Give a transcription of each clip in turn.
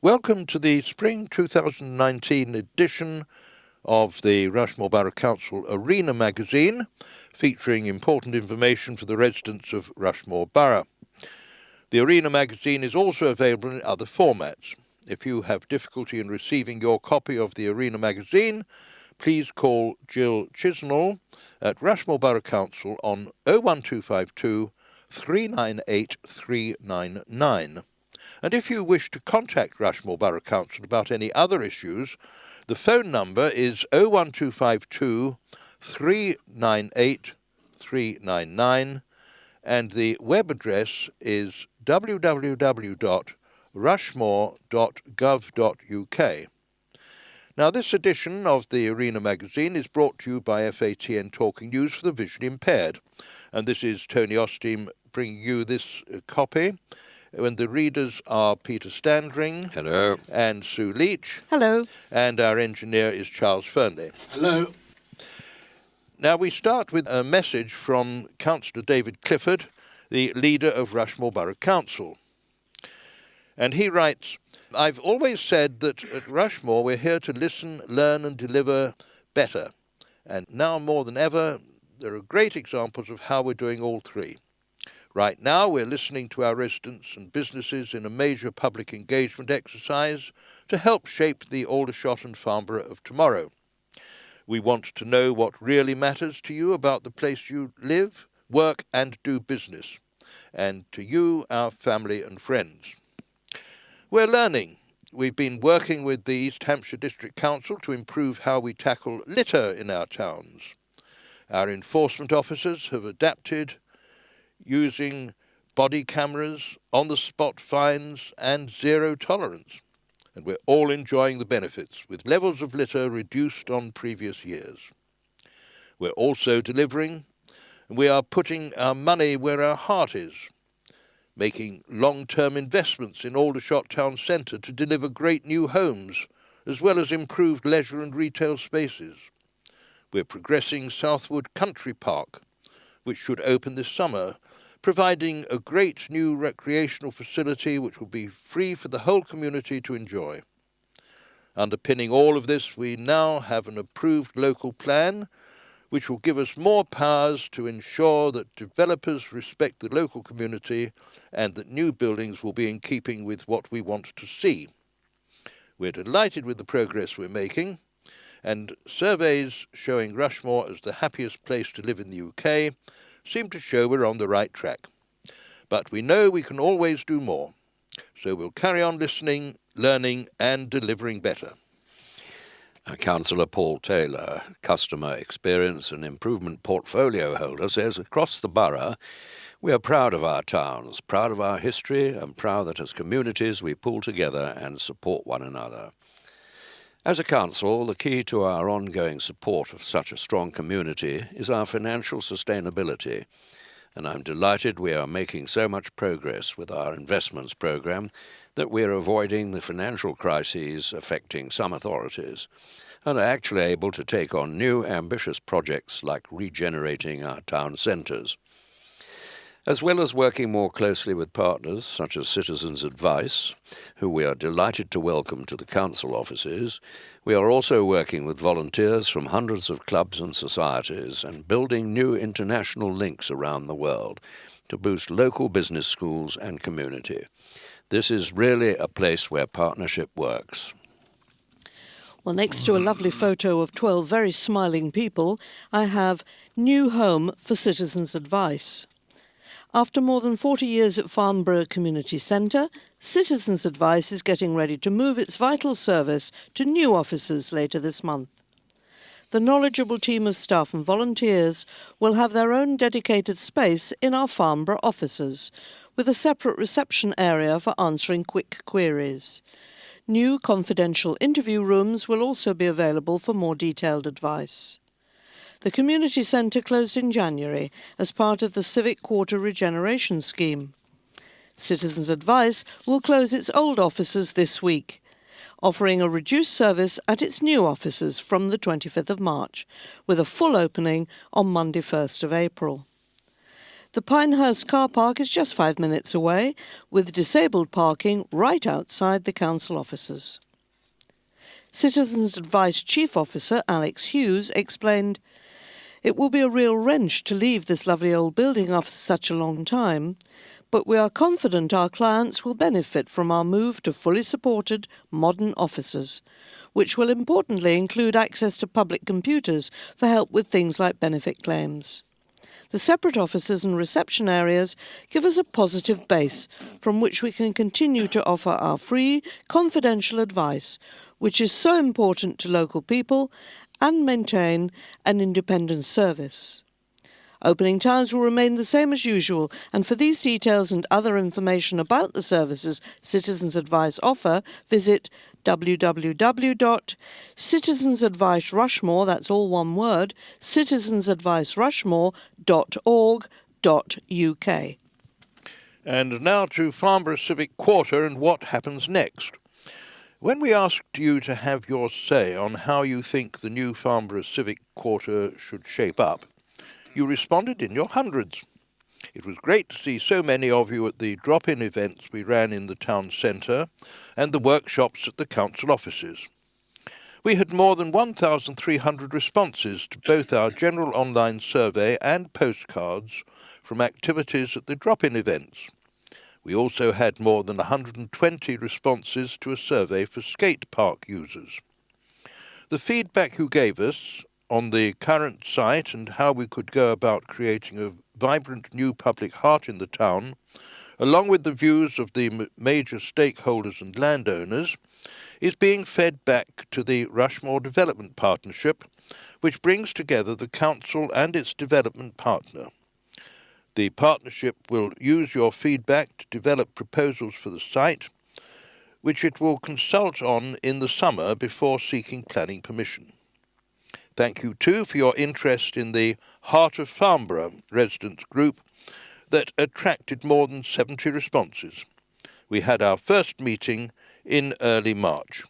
Welcome to the Spring 2019 edition of the Rushmore Borough Council Arena magazine, featuring important information for the residents of Rushmore Borough. The Arena magazine is also available in other formats. If you have difficulty in receiving your copy of the Arena magazine, please call Jill Chisnall at Rushmore Borough Council on 01252 398 399. And if you wish to contact Rushmore Borough Council about any other issues, the phone number is 01252 398 399 and the web address is www.rushmore.gov.uk. Now, this edition of the Arena magazine is brought to you by FATN Talking News for the Visually Impaired, and this is Tony Osteen bringing you this copy. When the readers are Peter Standring. Hello. And Sue Leach. Hello. And our engineer is Charles Fernley. Hello. Now we start with a message from Councillor David Clifford, the leader of Rushmore Borough Council. And he writes, "I've always said that at Rushmore we're here to listen, learn and deliver better. And now more than ever, there are great examples of how we're doing all three. Right now, we're listening to our residents and businesses in a major public engagement exercise to help shape the Aldershot and Farnborough of tomorrow. We want to know what really matters to you about the place you live, work and do business, and to you, our family and friends. We're learning. We've been working with the East Hampshire District Council to improve how we tackle litter in our towns. Our enforcement officers have adapted using body cameras, on-the-spot fines and zero tolerance. And we're all enjoying the benefits, with levels of litter reduced on previous years. We're also delivering, and we are putting our money where our heart is, making long-term investments in Aldershot Town Centre to deliver great new homes, as well as improved leisure and retail spaces. We're progressing Southwood Country Park, which should open this summer, providing a great new recreational facility which will be free for the whole community to enjoy. Underpinning all of this, we now have an approved local plan which will give us more powers to ensure that developers respect the local community and that new buildings will be in keeping with what we want to see. We're delighted with the progress we're making, and surveys showing Rushmore as the happiest place to live in the UK seem to show we're on the right track. But we know we can always do more, so we'll carry on listening, learning and delivering better." Councillor Paul Taylor, Customer Experience and Improvement Portfolio Holder, says across the borough we are proud of our towns, proud of our history and proud that as communities we pull together and support one another. As a council, the key to our ongoing support of such a strong community is our financial sustainability, and I'm delighted we are making so much progress with our investments programme that we're avoiding the financial crises affecting some authorities and are actually able to take on new ambitious projects like regenerating our town centres. As well as working more closely with partners such as Citizens Advice, who we are delighted to welcome to the council offices, we are also working with volunteers from hundreds of clubs and societies and building new international links around the world to boost local business schools and community. This is really a place where partnership works. Well, next to a lovely photo of 12 very smiling people, I have New Home for Citizens Advice. After more than 40 years at Farnborough Community Centre, Citizens Advice is getting ready to move its vital service to new offices later this month. The knowledgeable team of staff and volunteers will have their own dedicated space in our Farnborough offices, with a separate reception area for answering quick queries. New confidential interview rooms will also be available for more detailed advice. The community centre closed in January as part of the Civic Quarter Regeneration Scheme. Citizens Advice will close its old offices this week, offering a reduced service at its new offices from the 25th of March, with a full opening on Monday 1st of April. The Pinehurst car park is just 5 minutes away, with disabled parking right outside the council offices. Citizens Advice Chief Officer Alex Hughes explained, "It will be a real wrench to leave this lovely old building after such a long time, but we are confident our clients will benefit from our move to fully supported modern offices, which will importantly include access to public computers for help with things like benefit claims. The separate offices and reception areas give us a positive base from which we can continue to offer our free, confidential advice, which is so important to local people, and maintain an independent service. Opening times will remain the same as usual, and for these details and other information about the services Citizens Advice offer, visit www.citizensadvicerushmore, that's all one word, citizensadvicerushmore.org.uk. And now to Farnborough Civic Quarter and what happens next. When we asked you to have your say on how you think the new Farnborough Civic Quarter should shape up, you responded in your hundreds. It was great to see so many of you at the drop-in events we ran in the town centre and the workshops at the council offices. We had more than 1,300 responses to both our general online survey and postcards from activities at the drop-in events. We also had more than 120 responses to a survey for skate park users. The feedback you gave us on the current site and how we could go about creating a vibrant new public heart in the town, along with the views of the major stakeholders and landowners, is being fed back to the Rushmore Development Partnership, which brings together the council and its development partner. The partnership will use your feedback to develop proposals for the site, which it will consult on in the summer before seeking planning permission. Thank you too for your interest in the Heart of Farnborough residents group that attracted more than 70 responses. We had our first meeting in early March.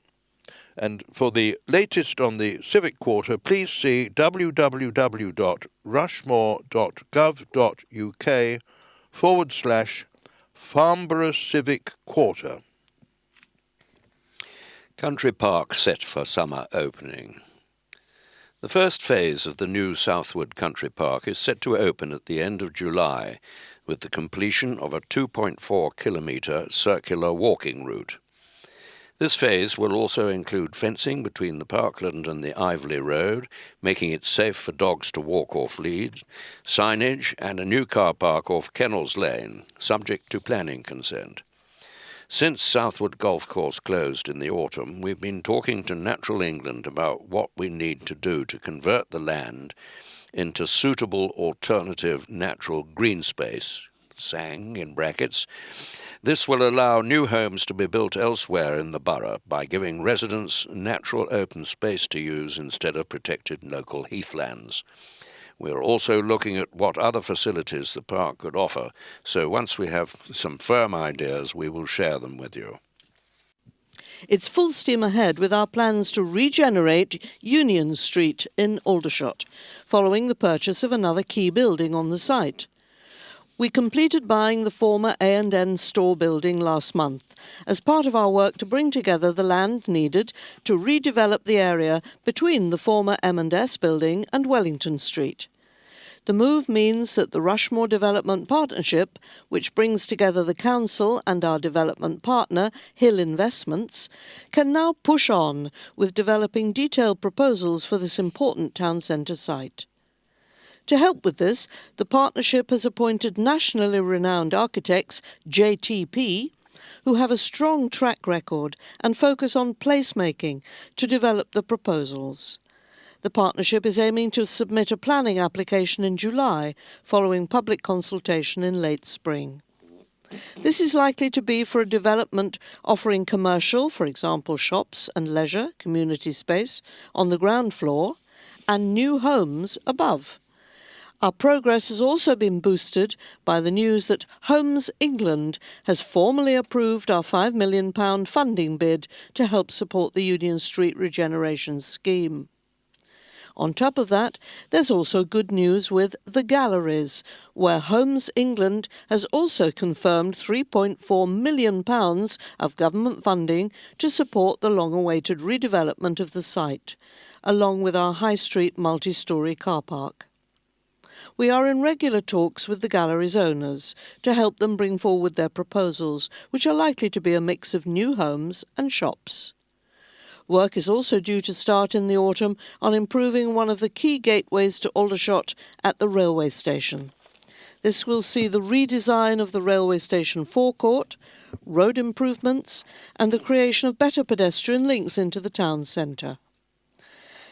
And for the latest on the Civic Quarter, please see www.rushmore.gov.uk/Farnborough Civic Quarter. Country Park set for summer opening. The first phase of the new Southwood Country Park is set to open at the end of July, with the completion of a 2.4-kilometre circular walking route. This phase will also include fencing between the parkland and the Iveley Road, making it safe for dogs to walk off lead, signage and a new car park off Kennels Lane, subject to planning consent. Since Southwood Golf Course closed in the autumn, we've been talking to Natural England about what we need to do to convert the land into suitable alternative natural green space, SANG in brackets. This will allow new homes to be built elsewhere in the borough by giving residents natural open space to use instead of protected local heathlands. We're also looking at what other facilities the park could offer, so once we have some firm ideas, we will share them with you. It's full steam ahead with our plans to regenerate Union Street in Aldershot, following the purchase of another key building on the site. We completed buying the former A&N store building last month as part of our work to bring together the land needed to redevelop the area between the former M&S building and Wellington Street. The move means that the Rushmore Development Partnership, which brings together the council and our development partner, Hill Investments, can now push on with developing detailed proposals for this important town centre site. To help with this, the partnership has appointed nationally renowned architects, JTP, who have a strong track record and focus on placemaking to develop the proposals. The partnership is aiming to submit a planning application in July, following public consultation in late spring. This is likely to be for a development offering commercial, for example shops and leisure, community space, on the ground floor, and new homes above. Our progress has also been boosted by the news that Homes England has formally approved our £5 million funding bid to help support the Union Street regeneration scheme. On top of that, there's also good news with the galleries, where Homes England has also confirmed £3.4 million of government funding to support the long-awaited redevelopment of the site, along with our High Street multi-storey car park. We are in regular talks with the galleries' owners to help them bring forward their proposals, which are likely to be a mix of new homes and shops. Work is also due to start in the autumn on improving one of the key gateways to Aldershot at the railway station. This will see the redesign of the railway station forecourt, road improvements, and the creation of better pedestrian links into the town centre.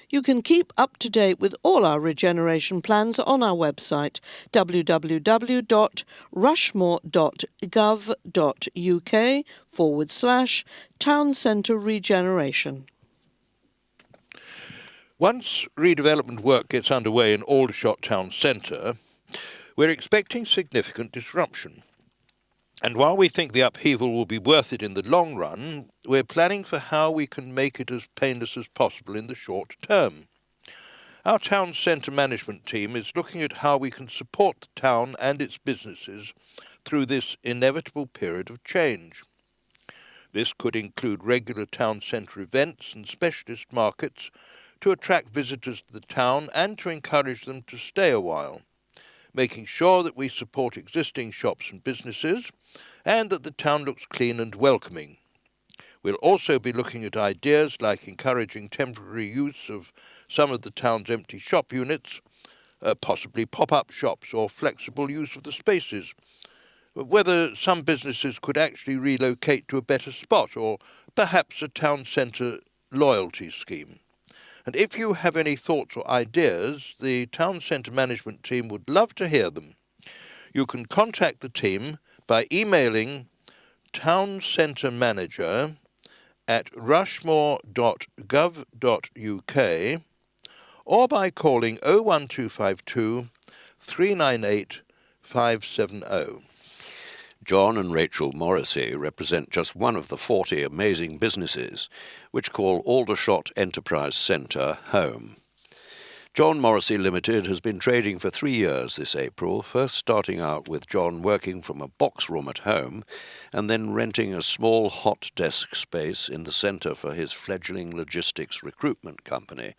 You can keep up to date with all our regeneration plans on our website www.rushmore.gov.uk/town centre regeneration. Once redevelopment work gets underway in Aldershot Town Centre, we're expecting significant disruption. And while we think the upheaval will be worth it in the long run, we're planning for how we can make it as painless as possible in the short term. Our town centre management team is looking at how we can support the town and its businesses through this inevitable period of change. This could include regular town centre events and specialist markets to attract visitors to the town and to encourage them to stay a while, making sure that we support existing shops and businesses and that the town looks clean and welcoming. We'll also be looking at ideas like encouraging temporary use of some of the town's empty shop units, possibly pop-up shops or flexible use of the spaces, whether some businesses could actually relocate to a better spot or perhaps a town centre loyalty scheme. And if you have any thoughts or ideas, the town centre management team would love to hear them. You can contact the team by emailing towncentremanager@rushmore.gov.uk or by calling 01252 398 570. John and Rachel Morrissey represent just one of the 40 amazing businesses which call Aldershot Enterprise Centre home. John Morrissey Limited has been trading for 3 years this April, first starting out with John working from a box room at home and then renting a small hot desk space in the centre for his fledgling logistics recruitment company.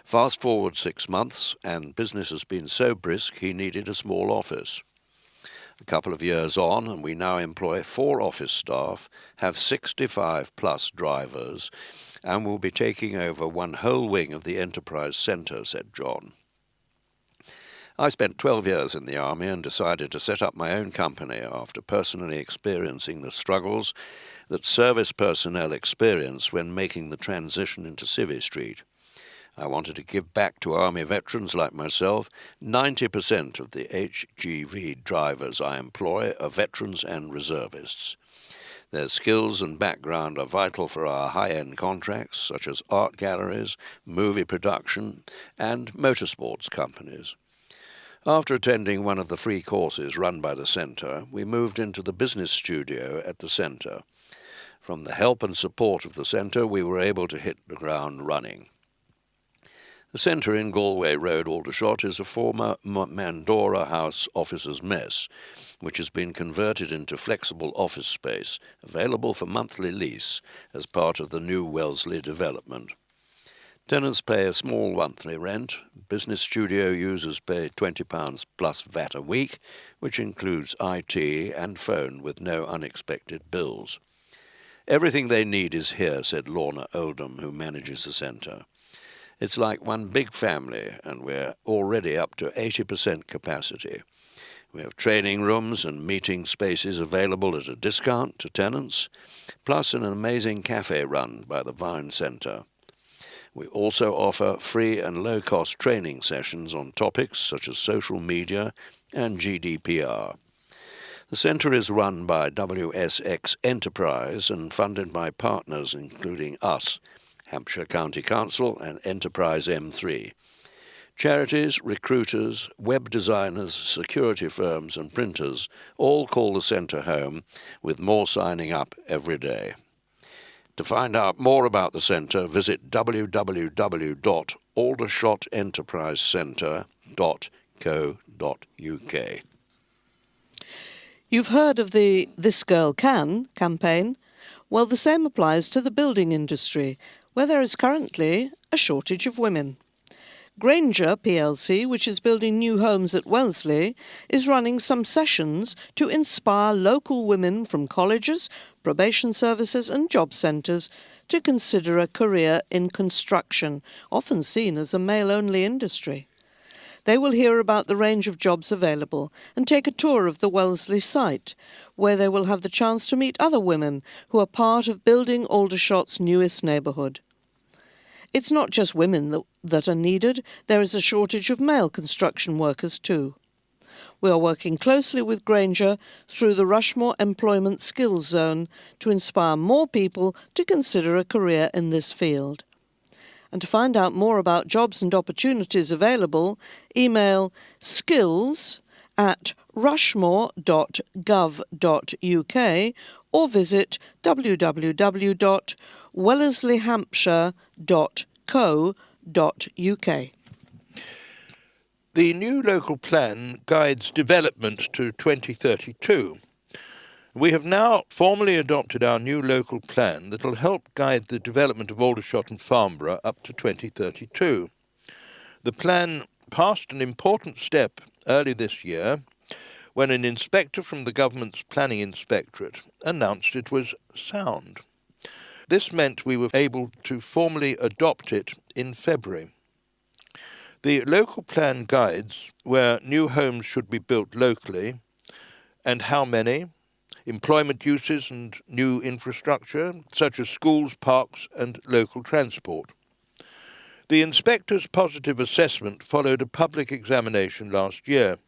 Fast forward 6 months and business has been so brisk he needed a small office. A couple of years on, and we now employ 4 office staff, have 65-plus drivers, and will be taking over one whole wing of the Enterprise Centre, said John. I spent 12 years in the Army and decided to set up my own company after personally experiencing the struggles that service personnel experience when making the transition into Civvy Street. I wanted to give back to Army veterans like myself. 90% of the HGV drivers I employ are veterans and reservists. Their skills and background are vital for our high-end contracts, such as art galleries, movie production, and motorsports companies. After attending one of the free courses run by the centre, we moved into the business studio at the centre. From the help and support of the centre, we were able to hit the ground running. The centre in Galway Road, Aldershot, is a former Mandora House officers' mess, which has been converted into flexible office space, available for monthly lease as part of the new Wellesley development. Tenants pay a small monthly rent. Business studio users pay £20 plus VAT a week, which includes IT and phone with no unexpected bills. Everything they need is here, said Lorna Oldham, who manages the centre. It's like one big family, and we're already up to 80% capacity. We have training rooms and meeting spaces available at a discount to tenants, plus an amazing cafe run by the Vine Centre. We also offer free and low-cost training sessions on topics such as social media and GDPR. The centre is run by WSX Enterprise and funded by partners including us, Hampshire County Council and Enterprise M3. Charities, recruiters, web designers, security firms and printers all call the centre home, with more signing up every day. To find out more about the centre, visit www.aldershot enterprise centre.co.uk. You've heard of the This Girl Can campaign. Well, the same applies to the building industry, where there is currently a shortage of women. Granger plc, which is building new homes at Wellesley, is running some sessions to inspire local women from colleges, probation services and job centres to consider a career in construction, often seen as a male-only industry. They will hear about the range of jobs available and take a tour of the Wellesley site, where they will have the chance to meet other women who are part of building Aldershot's newest neighbourhood. It's not just women that are needed, there is a shortage of male construction workers too. We are working closely with Granger through the Rushmore Employment Skills Zone to inspire more people to consider a career in this field. And to find out more about jobs and opportunities available, email skills@rushmore.gov.uk or visit www.wellesleyhampshire.co.uk. The new local plan guides development to 2032. We have now formally adopted our new local plan that will help guide the development of Aldershot and Farnborough up to 2032. The plan passed an important step early this year when an inspector from the government's planning inspectorate announced it was sound. This meant we were able to formally adopt it in February. The local plan guides where new homes should be built locally and how many, employment uses and new infrastructure, such as schools, parks and local transport. The inspector's positive assessment followed a public examination last year.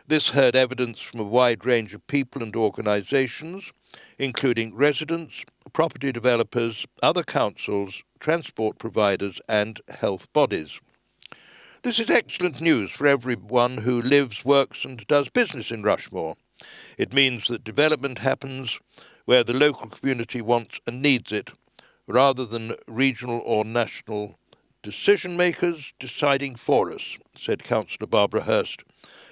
This heard evidence from a wide range of people and organisations, including residents, property developers, other councils, transport providers and health bodies. This is excellent news for everyone who lives, works and does business in Rushmore. It means that development happens where the local community wants and needs it, rather than regional or national decision makers deciding for us, said Councillor Barbara Hurst,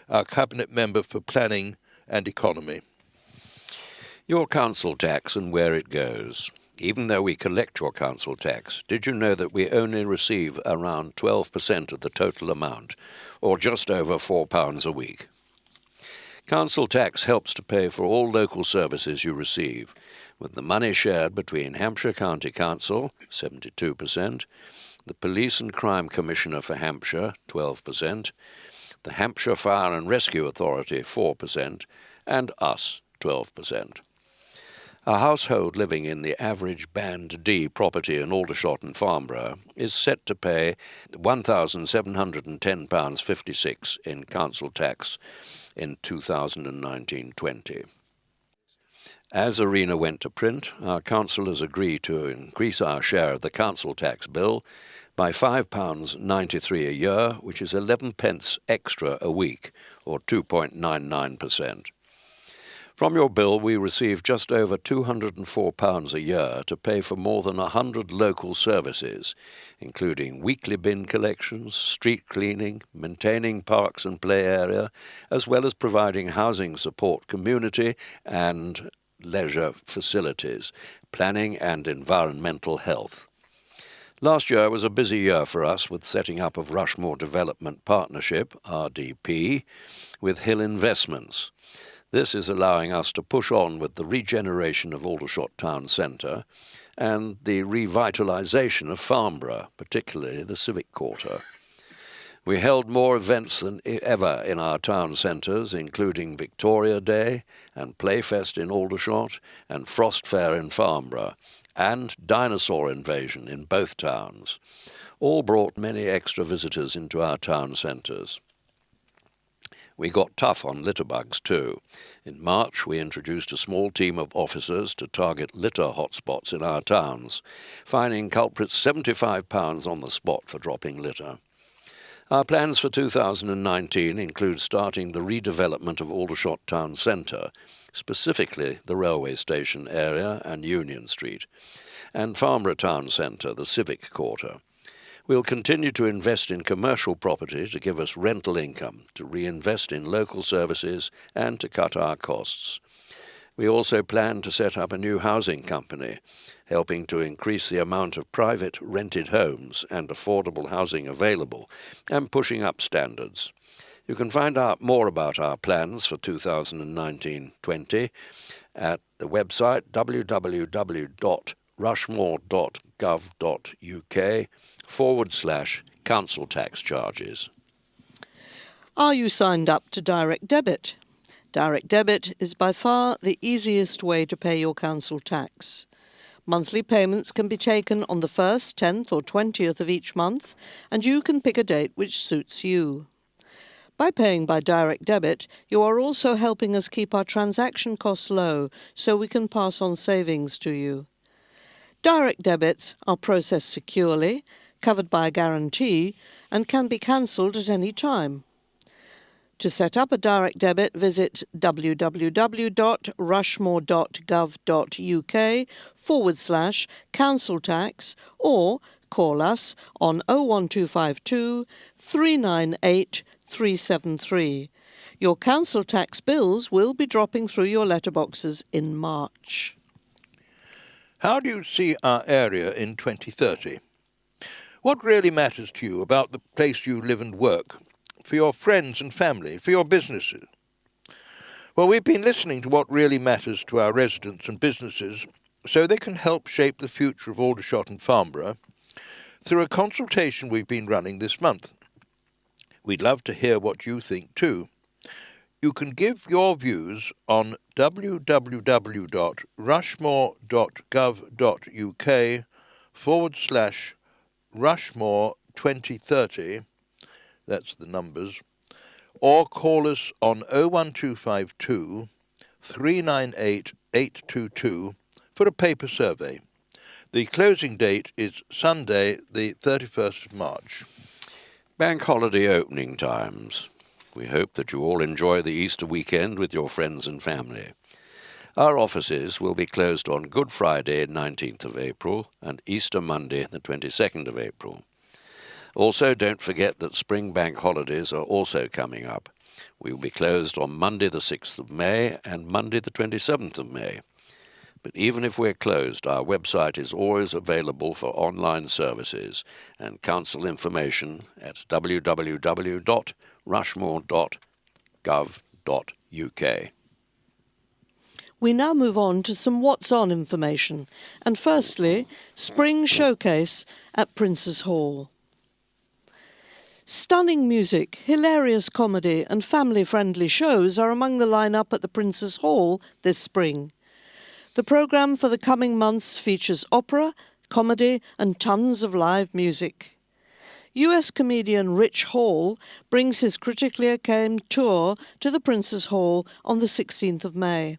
our Cabinet Member for Planning and Economy. Your council tax and where it goes. Even though we collect your council tax, did you know that we only receive around 12% of the total amount, or just over £4 a week? Council tax helps to pay for all local services you receive, with the money shared between Hampshire County Council, 72%, the Police and Crime Commissioner for Hampshire, 12%, the Hampshire Fire and Rescue Authority, 4%, and us, 12%. A household living in the average Band D property in Aldershot and Farnborough is set to pay £1,710.56 in council tax in 2019-20. As Arena went to print, our councillors agreed to increase our share of the council tax bill by £5.93 a year, which is 11 pence extra a week, or 2.99%. From your bill, we receive just over £204 a year to pay for more than 100 local services, including weekly bin collections, street cleaning, maintaining parks and play area, as well as providing housing support, community and leisure facilities, planning and environmental health. Last year was a busy year for us with setting up of Rushmore Development Partnership, RDP, with Hill Investments. This is allowing us to push on with the regeneration of Aldershot Town Centre and the revitalisation of Farnborough, particularly the Civic Quarter. We held more events than ever in our town centres, including Victoria Day and Playfest in Aldershot and Frost Fair in Farnborough, and Dinosaur Invasion in both towns. All brought many extra visitors into our town centres. We got tough on litterbugs too. In March, we introduced a small team of officers to target litter hotspots in our towns, fining culprits £75 on the spot for dropping litter. Our plans for 2019 include starting the redevelopment of Aldershot Town Centre, specifically the railway station area and Union Street, and Farnborough Town Centre, the Civic Quarter. We'll continue to invest in commercial property to give us rental income, to reinvest in local services and to cut our costs. We also plan to set up a new housing company, helping to increase the amount of private rented homes and affordable housing available, and pushing up standards. You can find out more about our plans for 2019-20 at the website www.rushmore.gov.uk/council tax charges. Are you signed up to Direct Debit? Direct Debit is by far the easiest way to pay your council tax. Monthly payments can be taken on the 1st, 10th or 20th of each month, and you can pick a date which suits you. By paying by direct debit, you are also helping us keep our transaction costs low so we can pass on savings to you. Direct debits are processed securely, covered by a guarantee, and can be cancelled at any time. To set up a direct debit, visit www.rushmore.gov.uk/council tax or call us on 01252 398 373. Your council tax bills will be dropping through your letterboxes in March. How do you see our area in 2030? What really matters to you about the place you live and work, for your friends and family, for your businesses? Well, we've been listening to what really matters to our residents and businesses so they can help shape the future of Aldershot and Farnborough through a consultation we've been running this month. We'd love to hear what you think too. You can give your views on www.rushmore.gov.uk/Rushmore 2030, that's the numbers, or call us on 01252 398 822 for a paper survey. The closing date is Sunday, the 31st of March. Bank holiday opening times. We hope that you all enjoy the Easter weekend with your friends and family. Our offices will be closed on Good Friday, 19th of April, and Easter Monday, the 22nd of April. Also, don't forget that spring bank holidays are also coming up. We will be closed on Monday, the 6th of May, and Monday, the 27th of May. But even if we're closed, our website is always available for online services and council information at www.rushmore.gov.uk. We now move on to some What's On information, and firstly, Spring Showcase at Prince's Hall. Stunning music, hilarious comedy and family-friendly shows are among the line-up at the Prince's Hall this spring. The programme for the coming months features opera, comedy and tons of live music. US comedian Rich Hall brings his critically acclaimed tour to the Prince's Hall on the 16th of May.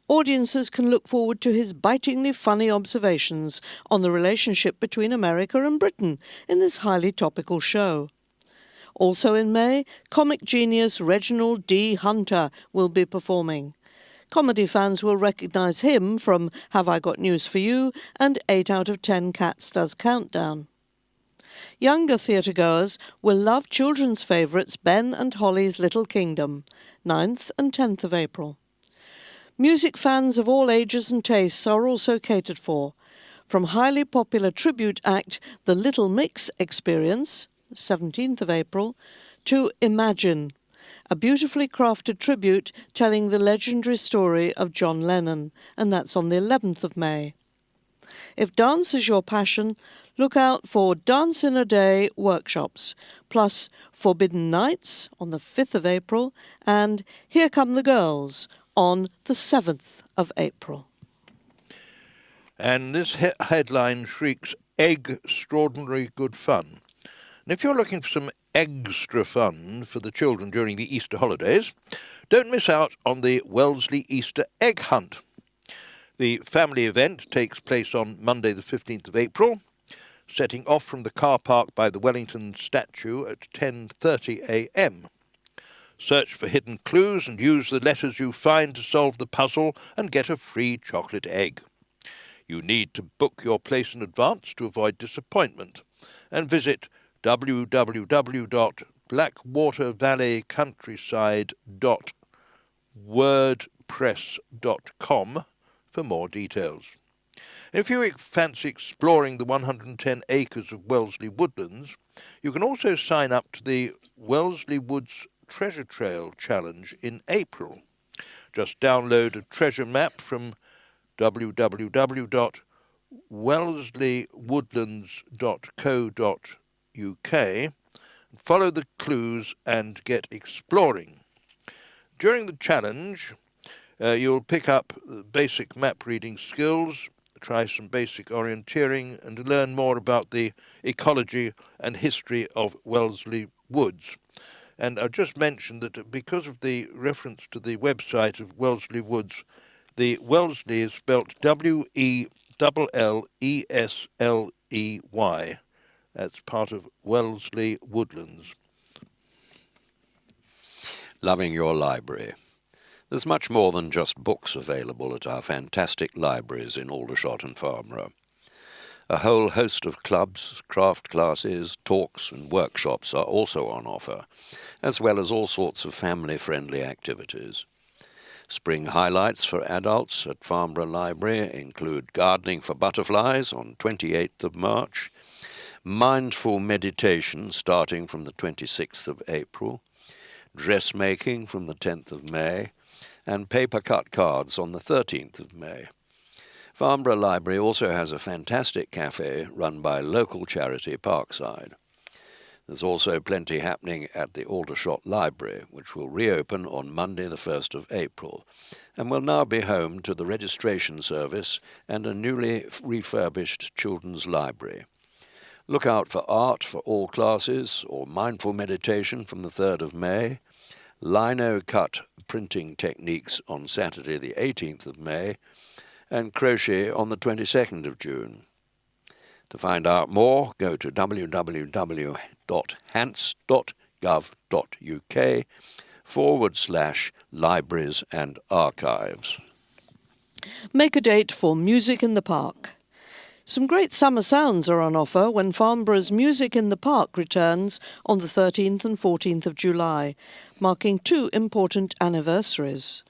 Audiences can look forward to his bitingly funny observations on the relationship between America and Britain in this highly topical show. Also in May, comic genius Reginald D. Hunter will be performing. Comedy fans will recognise him from Have I Got News for You and 8 out of 10 Cats Does Countdown. Younger theatregoers will love children's favourites Ben and Holly's Little Kingdom, 9th and 10th of April. Music fans of all ages and tastes are also catered for, from highly popular tribute act The Little Mix Experience, 17th of April, to Imagine, a beautifully crafted tribute telling the legendary story of John Lennon, and that's on the 11th of May. If dance is your passion, look out for Dance in a Day workshops, plus Forbidden Nights on the 5th of April, and Here Come the Girls on the 7th of April. And this headline shrieks, Extraordinary Good Fun. And if you're looking for some extra fun for the children during the Easter holidays, don't miss out on the Wellesley Easter Egg Hunt. The family event takes place on Monday the 15th of April, setting off from the car park by the Wellington statue at 10:30 a.m. Search for hidden clues and use the letters you find to solve the puzzle and get a free chocolate egg. You need to book your place in advance to avoid disappointment, and visit www.blackwatervalleycountryside.wordpress.com for more details. If you fancy exploring the 110 acres of Wellesley Woodlands, you can also sign up to the Wellesley Woods Treasure Trail Challenge in April. Just download a treasure map from www.wellesleywoodlands.co.uk and follow the clues and get exploring. During the challenge, you'll pick up basic map reading skills, try some basic orienteering, and learn more about the ecology and history of Wellesley Woods. And I'll just mention that because of the reference to the website of Wellesley Woods, the Wellesley is spelt Wellesley. That's part of Wellesley Woodlands. Loving your library. There's much more than just books available at our fantastic libraries in Aldershot and Farnborough. A whole host of clubs, craft classes, talks and workshops are also on offer, as well as all sorts of family-friendly activities. Spring highlights for adults at Farnborough Library include gardening for butterflies on 28th of March, mindful meditation starting from the 26th of April, dressmaking from the 10th of May, and paper-cut cards on the 13th of May. Farnborough Library also has a fantastic cafe run by local charity Parkside. There's also plenty happening at the Aldershot Library, which will reopen on Monday the 1st of April, and will now be home to the registration service and a newly refurbished children's library. Look out for art for all classes, or mindful meditation from the 3rd of May, lino-cut printing techniques on Saturday the 18th of May, and crochet on the 22nd of June. To find out more, go to www.hants.gov.uk/libraries and archives. Make a date for Music in the Park. Some great summer sounds are on offer when Farnborough's Music in the Park returns on the 13th and 14th of July, marking two important anniversaries.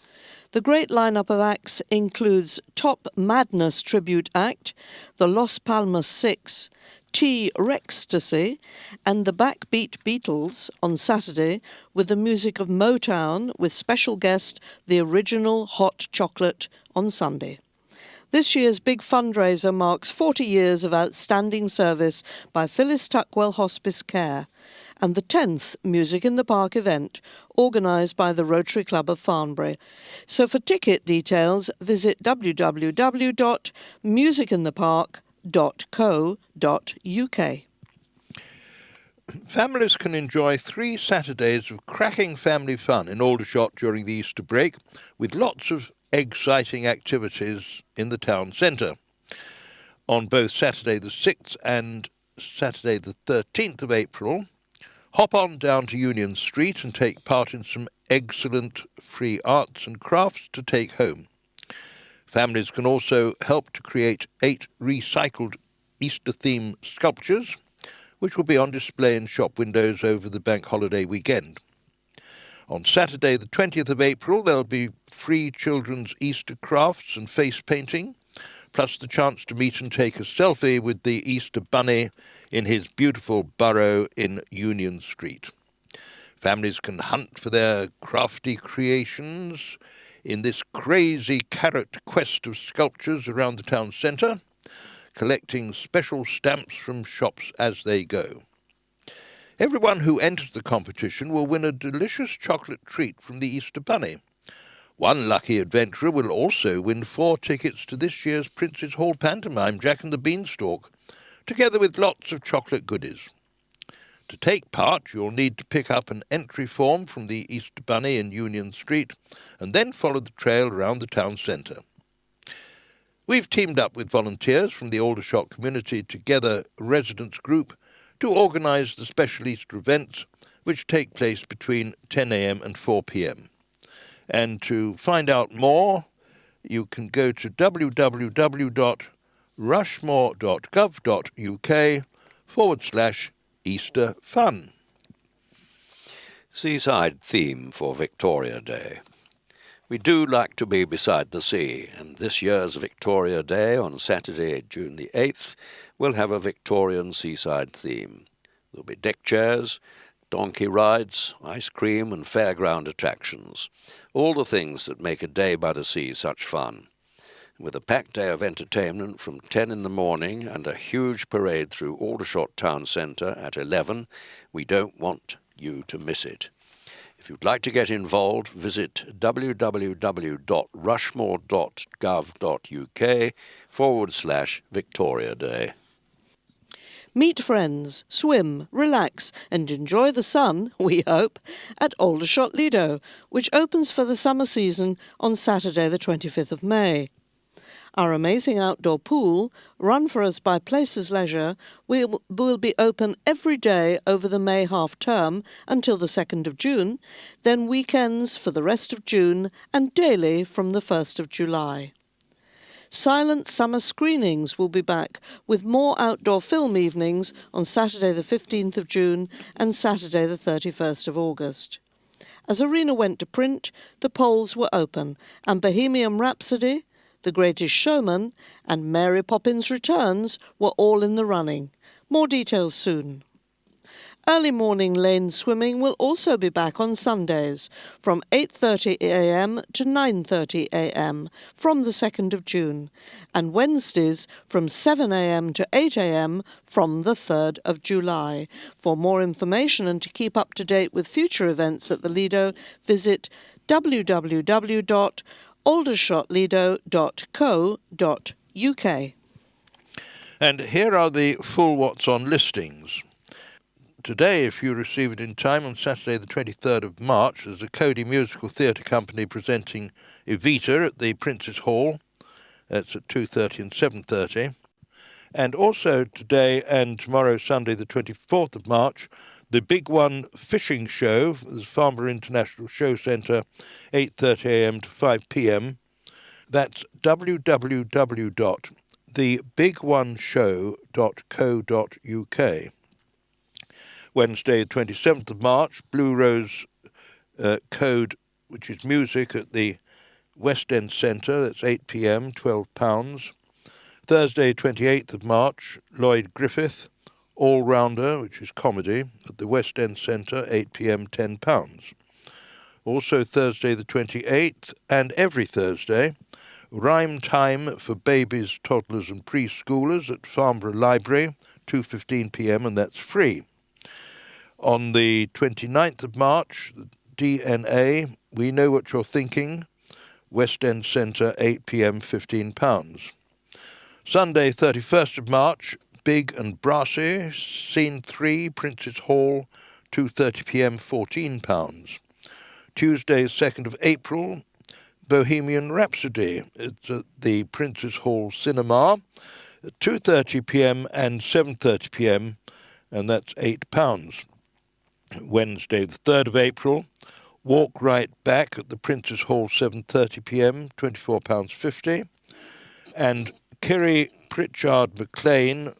The great lineup of acts includes Top Madness Tribute Act, the Los Palmas Six, T-Rextasy, and the Backbeat Beatles on Saturday, with the music of Motown with special guest The Original Hot Chocolate on Sunday. This year's big fundraiser marks 40 years of outstanding service by Phyllis Tuckwell Hospice Care, and the 10th Music in the Park event, organised by the Rotary Club of Farnborough. So for ticket details, visit www.musicinthepark.co.uk. Families can enjoy 3 Saturdays of cracking family fun in Aldershot during the Easter break, with lots of exciting activities in the town centre. On both Saturday the 6th and Saturday the 13th of April, hop on down to Union Street and take part in some excellent free arts and crafts to take home. Families can also help to create 8 recycled Easter-themed sculptures, which will be on display in shop windows over the bank holiday weekend. On Saturday the 20th of April, there'll be free children's Easter crafts and face painting, plus the chance to meet and take a selfie with the Easter Bunny in his beautiful burrow in Union Street. Families can hunt for their crafty creations in this crazy carrot quest of sculptures around the town centre, collecting special stamps from shops as they go. Everyone who enters the competition will win a delicious chocolate treat from the Easter Bunny. One lucky adventurer will also win 4 tickets to this year's Prince's Hall pantomime, Jack and the Beanstalk, together with lots of chocolate goodies. To take part, you'll need to pick up an entry form from the Easter Bunny in Union Street and then follow the trail around the town centre. We've teamed up with volunteers from the Aldershot Community Together residents group to organise the special Easter events, which take place between 10 a.m. and 4 p.m. And to find out more, you can go to www.aldershot.org.uk rushmore.gov.uk/Easter fun. Seaside theme for Victoria Day. We do like to be beside the sea, and this year's Victoria Day on Saturday, June the 8th, will have a Victorian seaside theme. There'll be deck chairs, donkey rides, ice cream and fairground attractions, all the things that make a day by the sea such fun. With a packed day of entertainment from 10 in the morning and a huge parade through Aldershot Town Centre at 11, we don't want you to miss it. If you'd like to get involved, visit www.rushmore.gov.uk/Victoria Day. Meet friends, swim, relax and enjoy the sun, we hope, at Aldershot Lido, which opens for the summer season on Saturday the 25th of May. Our amazing outdoor pool, run for us by Places Leisure, will be open every day over the May half-term until the 2nd of June, then weekends for the rest of June and daily from the 1st of July. Silent summer screenings will be back with more outdoor film evenings on Saturday the 15th of June and Saturday the 31st of August. As Arena went to print, the polls were open and Bohemian Rhapsody, The Greatest Showman and Mary Poppins Returns were all in the running. More details soon. Early morning lane swimming will also be back on Sundays from 8:30 a.m. to 9:30 a.m. from the 2nd of June and Wednesdays from 7 a.m. to 8 a.m. from the 3rd of July. For more information and to keep up to date with future events at the Lido, visit www.aldershotlido.co.uk. And here are the full What's On listings. Today, if you receive it in time, on Saturday the 23rd of March, there's the Cody Musical Theatre Company presenting Evita at the Prince's Hall. That's at 2:30 and 7:30. And also today and tomorrow, Sunday the 24th of March, the Big One Fishing Show, the Farnborough International Show Centre, 8:30 a.m. to 5 p.m. That's www.thebiguaneshow.co.uk. Wednesday, 27th of March, Blue Rose Code, which is music at the West End Centre, that's 8 p.m, £12. Thursday, 28th of March, Lloyd Griffith, All Rounder, which is comedy, at the West End Centre, 8 p.m, £10. Also Thursday the 28th, and every Thursday, Rhyme Time for Babies, Toddlers and Preschoolers at Farnborough Library, 2:15 p.m, and that's free. On the 29th of March, DNA, We Know What You're Thinking, West End Centre, 8 p.m, £15. Sunday, 31st of March, Big and Brassy, Scene 3, Prince's Hall, 2:30 p.m, £14. Tuesday, 2nd of April, Bohemian Rhapsody. It's at the Prince's Hall Cinema, at 2:30 p.m. and 7:30 p.m, and that's £8. Wednesday, the 3rd of April, Walk Right Back at the Prince's Hall, 7:30 p.m, £24.50. And Kiri Pritchard McLean,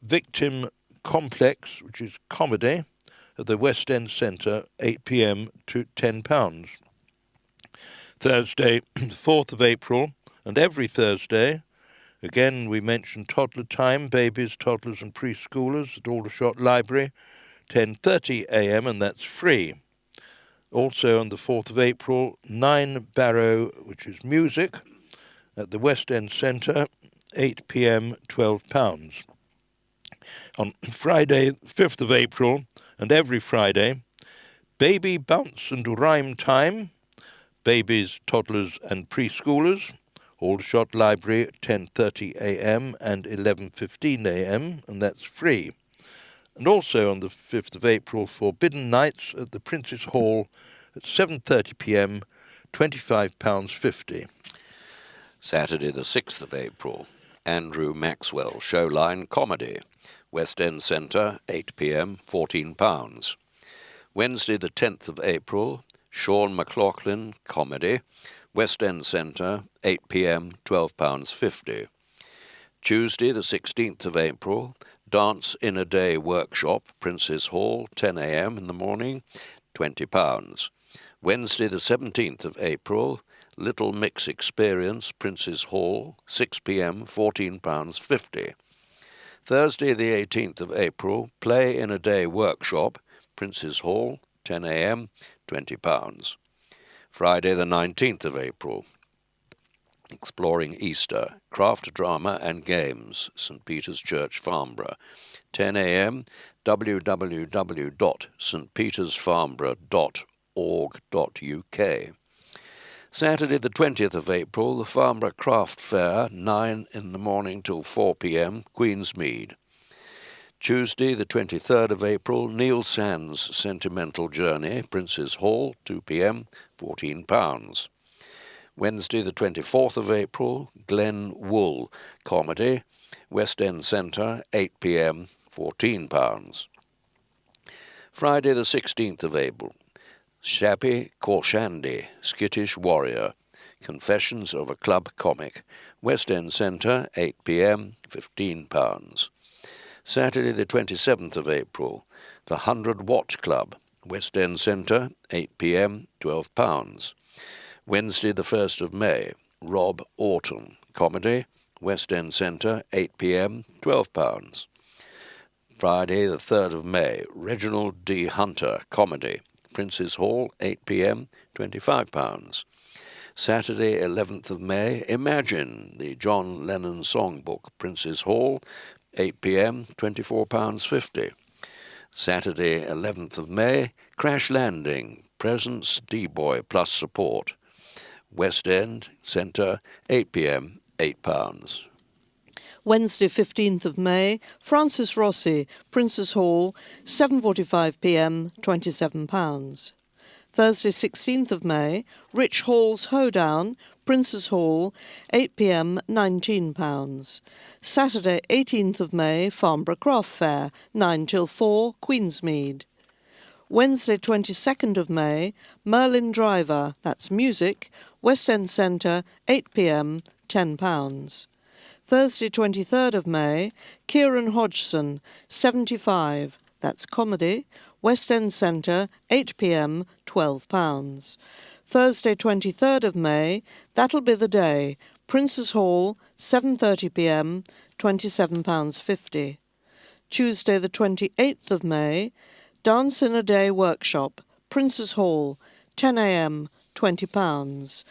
Victim Complex, which is comedy, at the West End Centre, 8 p.m. to £10. Thursday, 4th of April, and every Thursday, again we mentioned Toddler Time, Babies, Toddlers and Preschoolers at Aldershot Library, 10:30 a.m, and that's free. Also on the 4th of April, 9 Barrow, which is music, at the West End Centre, 8 p.m, £12. On Friday, 5th of April, and every Friday, Baby Bounce and Rhyme Time, Babies, Toddlers and Preschoolers, Aldershot Library, 10:30 a.m. and 11:15 a.m, and that's free. And also on the 5th of April, Forbidden Nights at the Prince's Hall at 7:30 p.m, £25.50. Saturday the 6th of April, Andrew Maxwell Showline Comedy, West End Centre, 8 p.m, £14. Wednesday the 10th of April, Sean McLaughlin Comedy, West End Centre, 8 p.m, £12.50. Tuesday, the 16th of April, Dance in a Day workshop, Prince's Hall, 10 a.m. in the morning, £20. Wednesday, the 17th of April, Little Mix Experience, Prince's Hall, 6 p.m., £14.50. Thursday, the 18th of April, Play in a Day workshop, Prince's Hall, 10 a.m., £20. Friday, the 19th of April, Exploring Easter, Craft Drama and Games, St. Peter's Church, Farnborough, 10 a.m., www.stpetersfarnborough.org.uk. Saturday, the 20th of April, the Farnborough Craft Fair, 9 in the morning till 4 p.m., Queensmead. Tuesday, the 23rd of April, Neil Sands' Sentimental Journey, Prince's Hall, 2 p.m., £14. Wednesday, the 24th of April, Glen Wool Comedy, West End Centre, 8 p.m., £14. Friday, the 16th of April, Shappy Korshandy, Skittish Warrior, Confessions of a Club Comic, West End Centre, 8 p.m., £15. Saturday, the 27th of April, the 100 Watt Club, West End Centre, 8 p.m., £12. Wednesday, the 1st of May, Rob Orton, Comedy, West End Centre, 8 p.m., £12. Friday, the 3rd of May, Reginald D. Hunter, Comedy, Prince's Hall, 8 p.m., £25. Saturday, 11th of May, Imagine, the John Lennon Songbook, Prince's Hall, 8 p.m., £24.50. Saturday, 11th of May, Crash Landing, Presence D-Boy plus support, West End Centre, 8 p.m., £8. Wednesday, 15th of May, Francis Rossi, Prince's Hall, 7:45 p.m, £27. Thursday, 16th of May, Rich Hall's Hoedown, Prince's Hall, 8 p.m, £19. Saturday, 18th of May, Farnborough Craft Fair, 9 till 4, Queensmead. Wednesday, 22nd of May, Merlin Driver, that's music, West End Centre, 8 p.m, £10. Thursday, 23rd of May, Kieran Hodgson, 75, that's comedy, West End Centre, 8 p.m, £12. Thursday, 23rd of May, That'll Be the Day, Prince's Hall, 7:30 p.m, £27.50. Tuesday, the 28th of May, Dance in a Day workshop, Prince's Hall, 10 a.m, £20.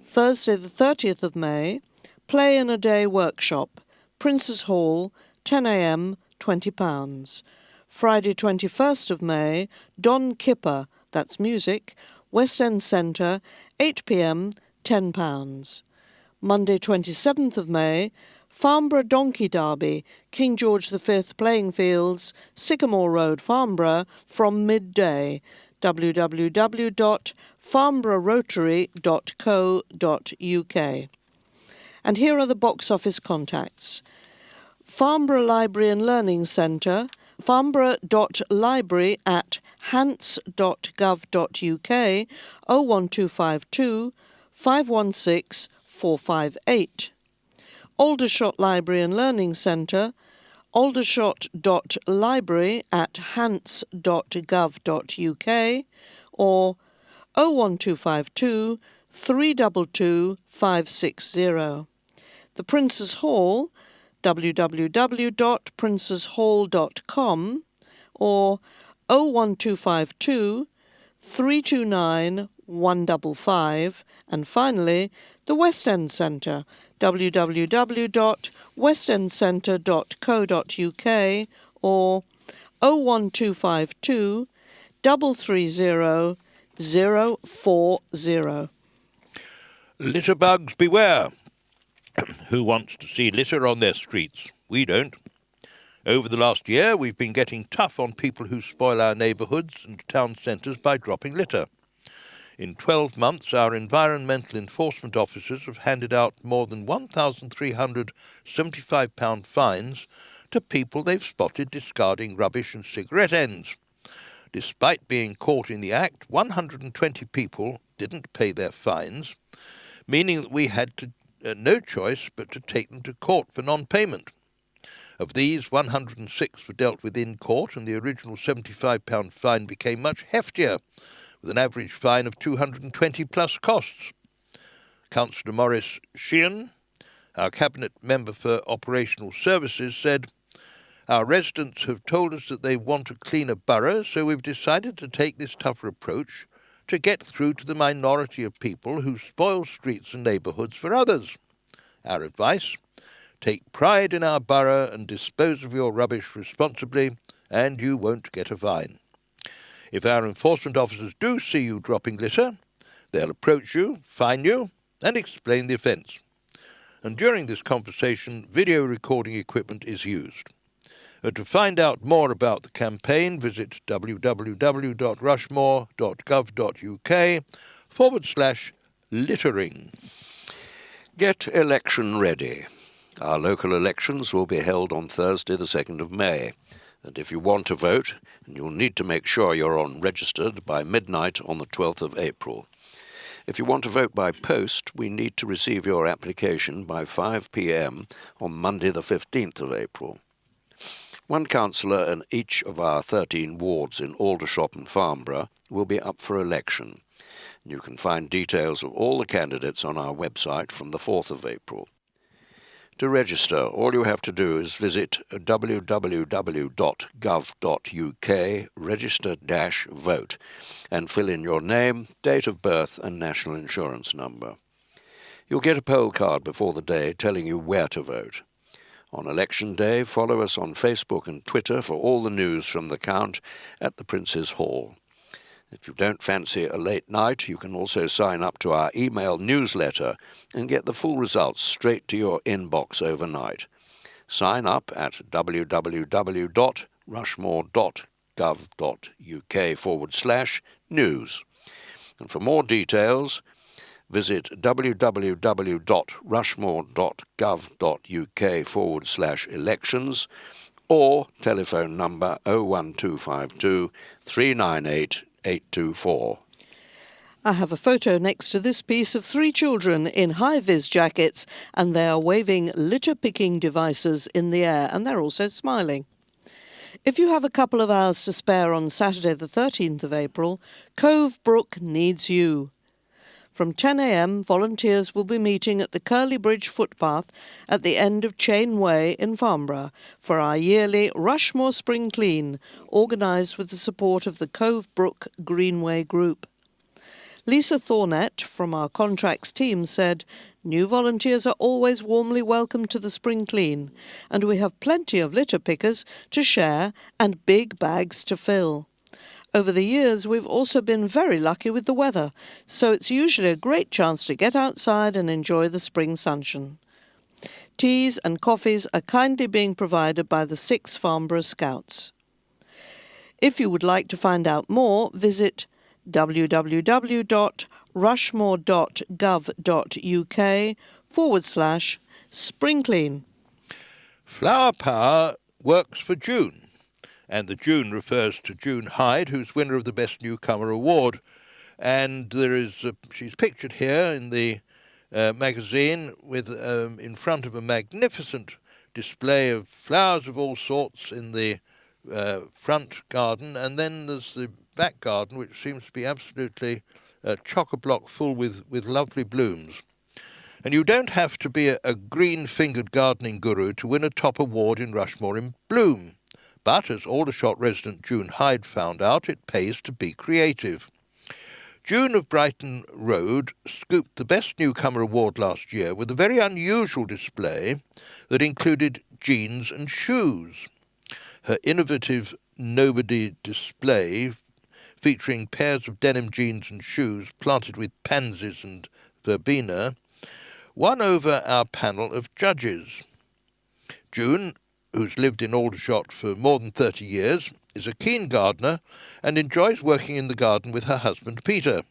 Thursday, the 30th of May, Play in a Day workshop, Prince's Hall, 10 a.m, £20. Friday, 21st of May, Don Kipper, that's music, West End Centre, 8 p.m, £10. Monday, 27th of May, Farnborough Donkey Derby, King George V Playing Fields, Sycamore Road, Farnborough, from midday, www.farnboroughRotary.co.uk. And here are the box office contacts. Farnborough Library and Learning Centre, farnborough.library@hants.gov.uk, 01252 516 458. Aldershot Library and Learning Centre, aldershot.library@hants.gov.uk, or 01252 322 560. The Prince's Hall, www.princeshall.com, or 01252 329 155, and finally the West End Centre, www.westendcentre.co.uk, or 01252 330 040. Litter bugs beware. Who wants to see litter on their streets? We don't. Over the last year, we've been getting tough on people who spoil our neighbourhoods and town centres by dropping litter. In 12 months, our environmental enforcement officers have handed out more than £1,375 fines to people they've spotted discarding rubbish and cigarette ends. Despite being caught in the act, 120 people didn't pay their fines, meaning that we had to no choice but to take them to court for non-payment. Of these, 106 were dealt with in court, and the original £75 fine became much heftier, with an average fine of 220 plus costs. Councillor Maurice Sheehan, our Cabinet Member for Operational Services, said, "Our residents have told us that they want a cleaner borough, so we've decided to take this tougher approach to get through to the minority of people who spoil streets and neighbourhoods for others. Our advice: take pride in our borough and dispose of your rubbish responsibly, and you won't get a fine. If our enforcement officers do see you dropping litter, they'll approach you, fine you, and explain the offence." And during this conversation, video recording equipment is used. To find out more about the campaign, visit www.rushmore.gov.uk/littering. Get election ready. Our local elections will be held on Thursday the 2nd of May. And if you want to vote, you'll need to make sure you're on registered by midnight on the 12th of April. If you want to vote by post, we need to receive your application by 5 p.m. on Monday the 15th of April. One councillor in each of our 13 wards in Aldershot and Farnborough will be up for election. You can find details of all the candidates on our website from the 4th of April. To register, all you have to do is visit www.gov.uk/register-vote and fill in your name, date of birth and national insurance number. You'll get a poll card before the day telling you where to vote. On election day, follow us on Facebook and Twitter for all the news from the count at the Prince's Hall. If you don't fancy a late night, you can also sign up to our email newsletter and get the full results straight to your inbox overnight. Sign up at www.rushmore.gov.uk/news. And for more details, visit www.rushmore.gov.uk/elections or telephone number 01252 398 824. I have a photo next to this piece of 3 children in high-vis jackets, and they are waving litter-picking devices in the air, and they're also smiling. If you have a couple of hours to spare on Saturday the 13th of April, Cove Brook needs you. From 10 a.m, volunteers will be meeting at the Curly Bridge footpath at the end of Chain Way in Farnborough for our yearly Rushmore Spring Clean, organised with the support of the Cove Brook Greenway Group. Lisa Thornett from our contracts team said, "New volunteers are always warmly welcome to the Spring Clean, and we have plenty of litter pickers to share and big bags to fill. Over the years, we've also been very lucky with the weather, so it's usually a great chance to get outside and enjoy the spring sunshine." Teas and coffees are kindly being provided by the 6 Farnborough Scouts. If you would like to find out more, visit www.rushmore.gov.uk/springclean. Flower Power works for June, and the June refers to June Hyde, who's winner of the Best Newcomer Award. And she's pictured here in the magazine with in front of a magnificent display of flowers of all sorts in the front garden, and then there's the back garden, which seems to be absolutely chock-a-block full with lovely blooms. And you don't have to be a green-fingered gardening guru to win a top award in Rushmore in Bloom. But, as Aldershot resident June Hyde found out, it pays to be creative. June of Brighton Road scooped the Best Newcomer Award last year with a very unusual display that included jeans and shoes. Her innovative Nobody display, featuring pairs of denim jeans and shoes planted with pansies and verbena, won over our panel of judges. June, who's lived in Aldershot for more than 30 years, is a keen gardener and enjoys working in the garden with her husband Peter.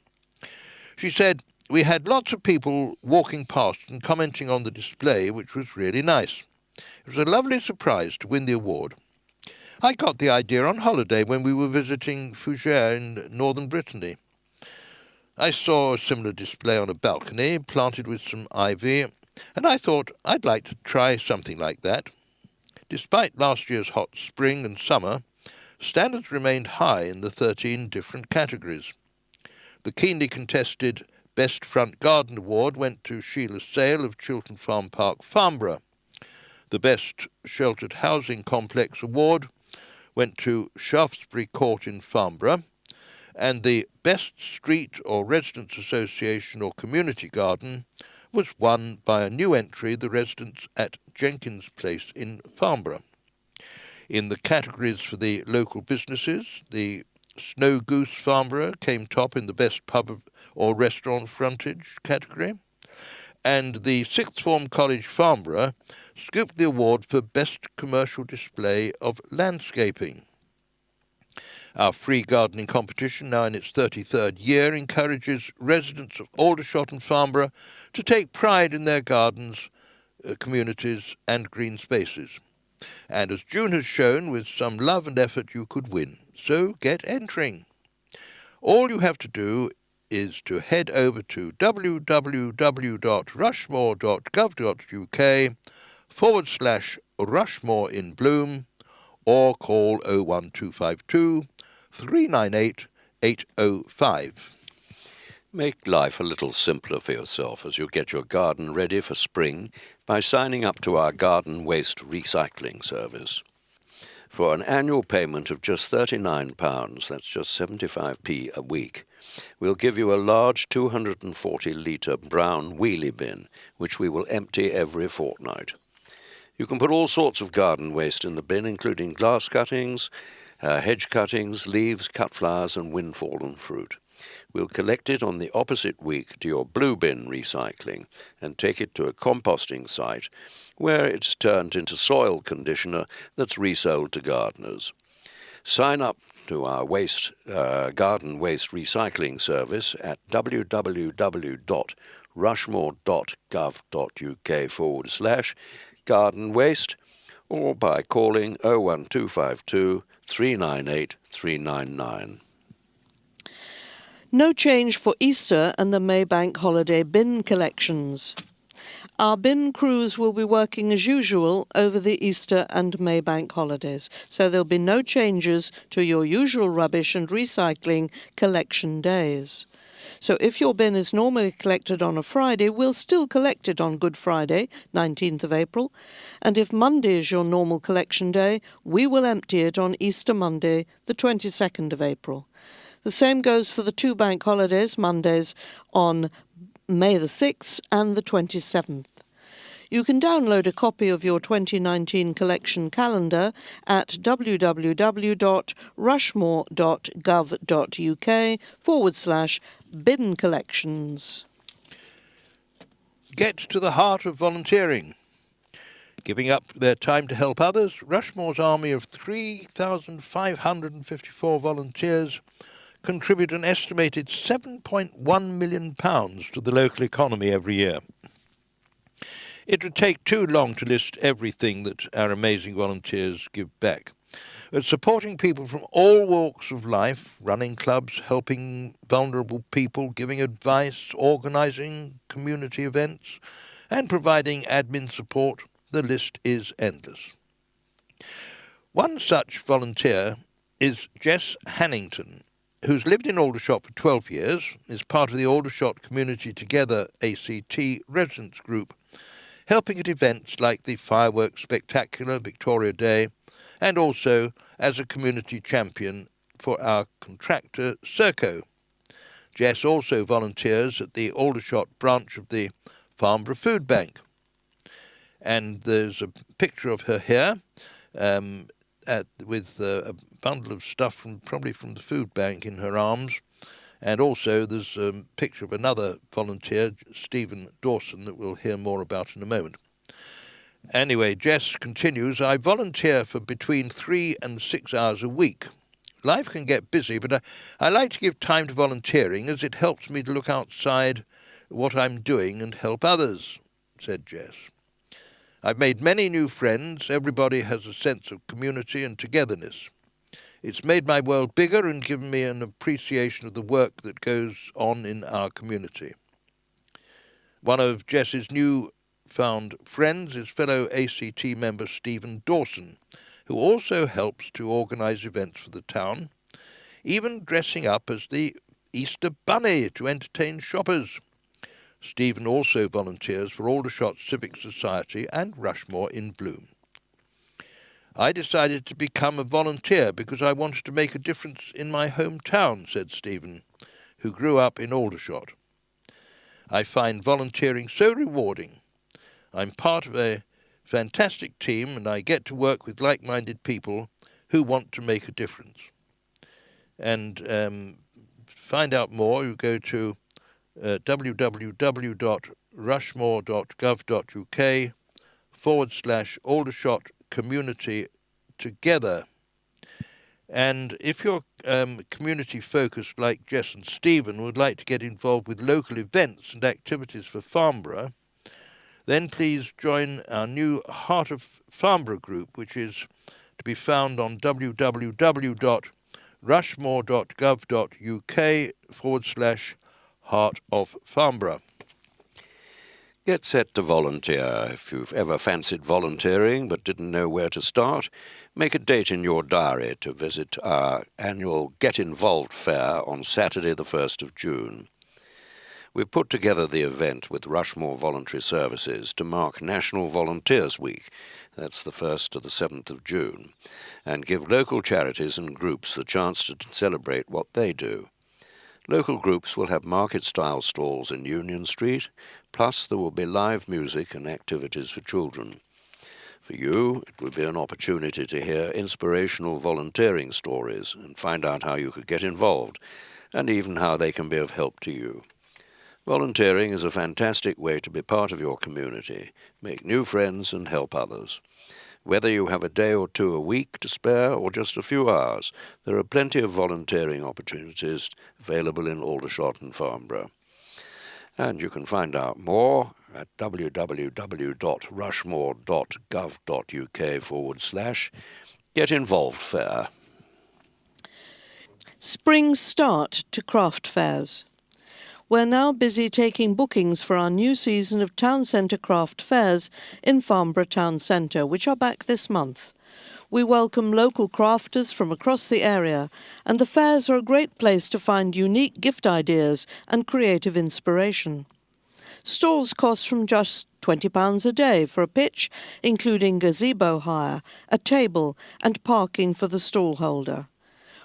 She said, "We had lots of people walking past and commenting on the display, which was really nice. It was a lovely surprise to win the award. I got the idea on holiday when we were visiting Fougères in northern Brittany. I saw a similar display on a balcony, planted with some ivy, And I thought I'd like to try something like that. Despite last year's hot spring and summer, standards remained high in the 13 different categories. The keenly contested Best Front Garden Award went to Sheila Sale of Chiltern Farm Park, Farnborough. The Best Sheltered Housing Complex Award went to Shaftesbury Court in Farnborough, and the Best Street or Residents Association or Community Garden was won by a new entry, the Residents at Jenkins Place in Farnborough. In the categories for the local businesses, the Snow Goose Farnborough came top in the Best Pub or Restaurant Frontage category, and the Sixth Form College Farnborough scooped the award for Best Commercial Display of Landscaping. Our free gardening competition, now in its 33rd year, encourages residents of Aldershot and Farnborough to take pride in their gardens, communities and green spaces. And as June has shown, with some love and effort you could win. So get entering. All you have to do is to head over to www.rushmore.gov.uk/Rushmore in Bloom or call 01252 398 805. Make life a little simpler for yourself as you get your garden ready for spring by signing up to our garden waste recycling service. For an annual payment of just £39, that's just 75p a week, we'll give you a large 240-litre brown wheelie bin, which we will empty every fortnight. You can put all sorts of garden waste in the bin, including glass cuttings, hedge cuttings, leaves, cut flowers and wind-fallen fruit. We'll collect it on the opposite week to your blue bin recycling and take it to a composting site where it's turned into soil conditioner that's resold to gardeners. Sign up to our garden waste recycling service at www.rushmore.gov.uk/garden waste or by calling 01252 398 399. No change for Easter and the Maybank holiday bin collections. Our bin crews will be working as usual over the Easter and Maybank holidays, so there'll be no changes to your usual rubbish and recycling collection days. So if your bin is normally collected on a Friday, we'll still collect it on Good Friday, 19th of April, and if Monday is your normal collection day, we will empty it on Easter Monday, the 22nd of April. The same goes for the two bank holidays, Mondays on May the 6th and the 27th. You can download a copy of your 2019 collection calendar at www.rushmore.gov.uk/bin collections. Get to the heart of volunteering. Giving up their time to help others, Rushmore's army of 3,554 volunteers contribute an estimated £7.1 million to the local economy every year. It would take too long to list everything that our amazing volunteers give back. Supporting people from all walks of life, running clubs, helping vulnerable people, giving advice, organising community events, and providing admin support, the list is endless. One such volunteer is Jess Hannington, who's lived in Aldershot for 12 years, is part of the Aldershot Community Together ACT residents group, helping at events like the Fireworks Spectacular, Victoria Day, and also as a community champion for our contractor, Serco. Jess also volunteers at the Aldershot branch of the Farnborough Food Bank. And there's a picture of her here with a bundle of stuff probably from the food bank in her arms. And also there's a picture of another volunteer, Stephen Dawson, that we'll hear more about in a moment. Anyway, Jess continues, I volunteer for between 3 and 6 hours a week. Life can get busy, but I like to give time to volunteering as it helps me to look outside what I'm doing and help others, said Jess. I've made many new friends. Everybody has a sense of community and togetherness. It's made my world bigger and given me an appreciation of the work that goes on in our community. One of Jess's new found friends is fellow ACT member Stephen Dawson, who also helps to organise events for the town, even dressing up as the Easter Bunny to entertain shoppers. Stephen also volunteers for Aldershot Civic Society and Rushmore in Bloom. I decided to become a volunteer because I wanted to make a difference in my hometown, said Stephen, who grew up in Aldershot. I find volunteering so rewarding. I'm part of a fantastic team and I get to work with like-minded people who want to make a difference. And find out more, you go to www.rushmore.gov.uk/Aldershot Community Together. And if you're community focused like Jess and Stephen would like to get involved with local events and activities for Farnborough, then please join our new Heart of Farnborough group, which is to be found on www.rushmore.gov.uk/Heart of Farnborough. Get set to volunteer. If you've ever fancied volunteering but didn't know where to start, make a date in your diary to visit our annual Get Involved Fair on Saturday the 1st of June. We've put together the event with Rushmore Voluntary Services to mark National Volunteers Week, that's the 1st to the 7th of June, and give local charities and groups the chance to celebrate what they do. Local groups will have market-style stalls in Union Street, plus there will be live music and activities for children. For you, it will be an opportunity to hear inspirational volunteering stories and find out how you could get involved, and even how they can be of help to you. Volunteering is a fantastic way to be part of your community, make new friends and help others. Whether you have a day or two a week to spare or just a few hours, there are plenty of volunteering opportunities available in Aldershot and Farnborough. And you can find out more at www.rushmore.gov.uk/Get Involved Fair. Spring start to craft fairs. We're now busy taking bookings for our new season of Town Centre craft fairs in Farnborough Town Centre, which are back this month. We welcome local crafters from across the area, and the fairs are a great place to find unique gift ideas and creative inspiration. Stalls cost from just £20 a day for a pitch, including gazebo hire, a table and parking for the stall holder.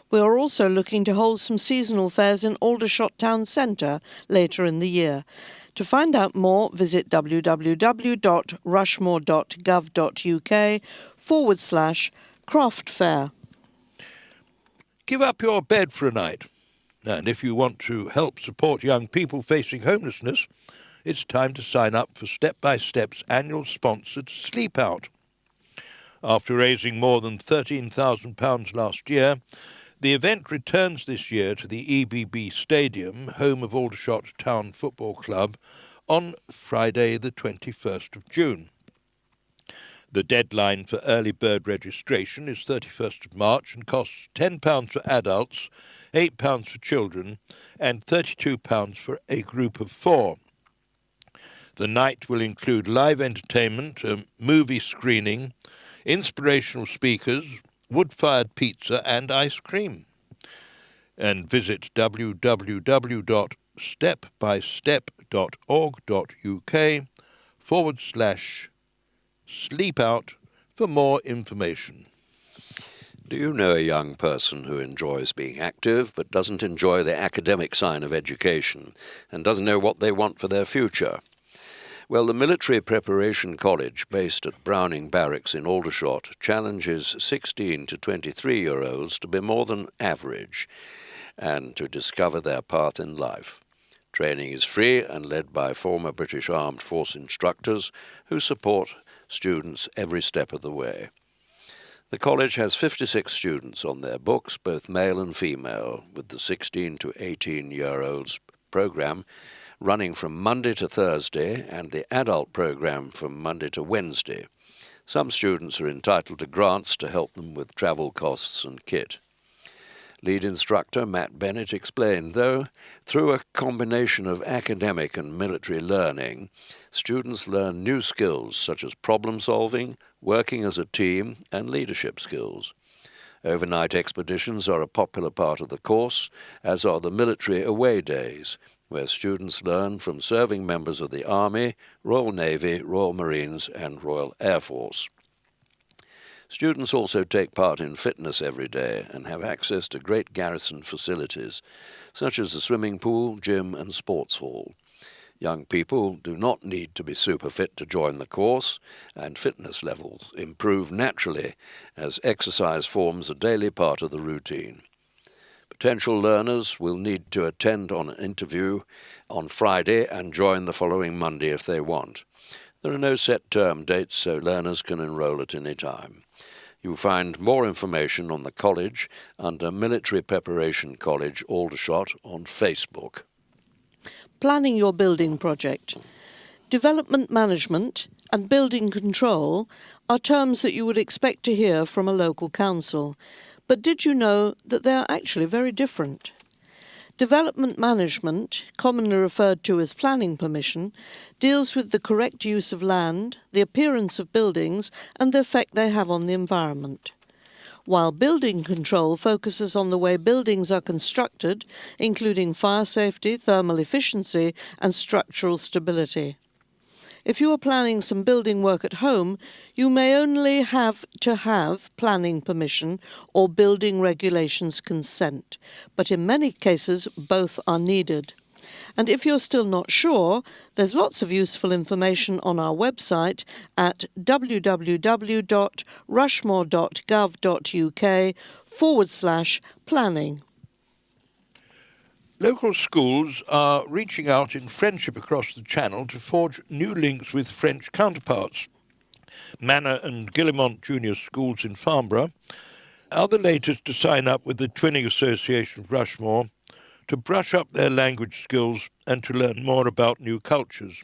We are also looking to hold some seasonal fairs in Aldershot Town Centre later in the year. To find out more, visit www.rushmore.gov.uk/craft fair. Give up your bed for a night. And if you want to help support young people facing homelessness, it's time to sign up for Step by Step's annual sponsored Sleep Out. After raising more than £13,000 last year, the event returns this year to the EBB Stadium, home of Aldershot Town Football Club, on Friday the 21st of June. The deadline for early bird registration is 31st of March and costs £10 for adults, £8 for children and £32 for a group of 4. The night will include live entertainment, a movie screening, inspirational speakers, wood-fired pizza and ice cream. And visit www.stepbystep.org.uk/sleepout for more information. Do you know a young person who enjoys being active but doesn't enjoy the academic side of education and doesn't know what they want for their future? Well, the Military Preparation College, based at Browning Barracks in Aldershot, challenges 16 to 23-year-olds to be more than average and to discover their path in life. Training is free and led by former British Armed Force instructors who support students every step of the way. The college has 56 students on their books, both male and female, with the 16 to 18-year-olds program running from Monday to Thursday and the adult program from Monday to Wednesday. Some students are entitled to grants to help them with travel costs and kit. Lead instructor Matt Bennett explained, though, through a combination of academic and military learning, students learn new skills such as problem solving, working as a team, and leadership skills. Overnight expeditions are a popular part of the course, as are the military away days, where students learn from serving members of the Army, Royal Navy, Royal Marines, and Royal Air Force. Students also take part in fitness every day and have access to great garrison facilities, such as the swimming pool, gym, and sports hall. Young people do not need to be super fit to join the course, and fitness levels improve naturally as exercise forms a daily part of the routine. Potential learners will need to attend on an interview on Friday and join the following Monday if they want. There are no set term dates, so learners can enroll at any time. You'll find more information on the college under Military Preparation College, Aldershot, on Facebook. Planning your building project. Development management and building control are terms that you would expect to hear from a local council. But did you know that they are actually very different? Development management, commonly referred to as planning permission, deals with the correct use of land, the appearance of buildings, and the effect they have on the environment. While building control focuses on the way buildings are constructed, including fire safety, thermal efficiency, and structural stability. If you are planning some building work at home, you may only have to have planning permission or building regulations consent, but in many cases both are needed. And if you're still not sure, there's lots of useful information on our website at www.rushmore.gov.uk/planning. Local schools are reaching out in friendship across the Channel to forge new links with French counterparts. Manor and Guillemont Junior Schools in Farnborough are the latest to sign up with the Twinning Association of Rushmore to brush up their language skills and to learn more about new cultures.